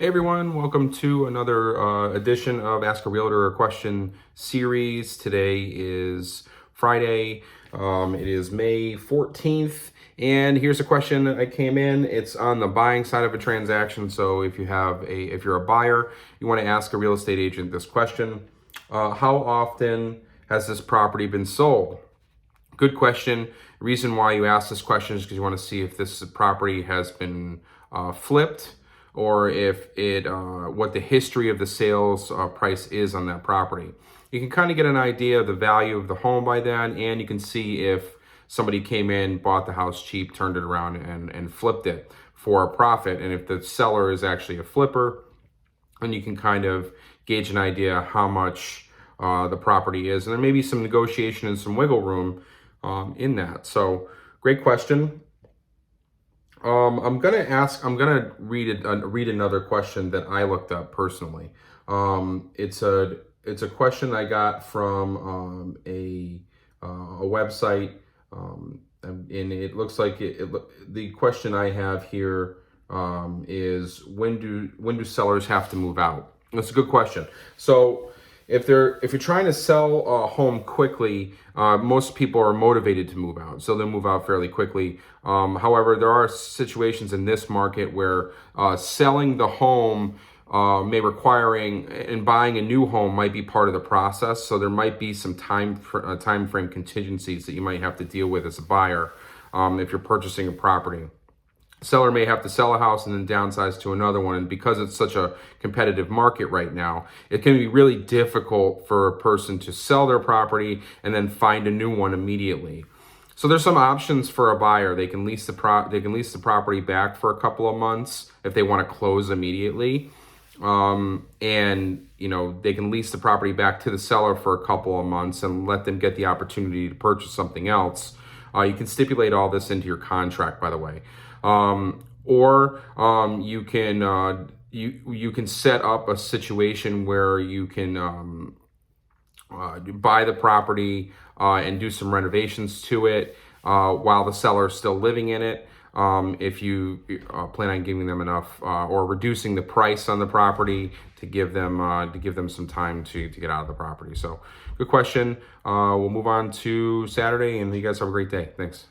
Hey everyone, welcome to another edition of Ask a Realtor a Question series. Today is Friday. It is May 14th, and here's a question that I came in. It's on the buying side of a transaction. So if you're a buyer, you want to ask a real estate agent this question: how often has this property been sold? Good question. The reason why you ask this question is because you want to see if this property has been flipped, or if what the history of the sales price is on that property. You can kind of get an idea of the value of the home by then, and you can see if somebody came in, bought the house cheap, turned it around, and flipped it for a profit. And if the seller is actually a flipper, then you can kind of gauge an idea how much the property is. And there may be some negotiation and some wiggle room in that. So great question. I'm gonna read another question that I looked up personally. It's a question I got from a website, and it looks like the question I have here is when do sellers have to move out? That's a good question. So if you're trying to sell a home quickly, most people are motivated to move out, so they'll move out fairly quickly. However, there are situations in this market where selling the home and buying a new home might be part of the process. So there might be some time frame contingencies that you might have to deal with as a buyer if you're purchasing a property. Seller may have to sell a house and then downsize to another one. And because it's such a competitive market right now, it can be really difficult for a person to sell their property and then find a new one immediately. So there's some options for a buyer. They can lease the property back for a couple of months if they want to close immediately. And they can lease the property back to the seller for a couple of months and let them get the opportunity to purchase something else. You can stipulate all this into your contract, by the way. Or you can set up a situation where you can buy the property and do some renovations to it while the seller is still living in it. If you plan on giving them enough or reducing the price on the property to give them some time to get out of the property. So good question. We'll move on to Saturday, and you guys have a great day. Thanks.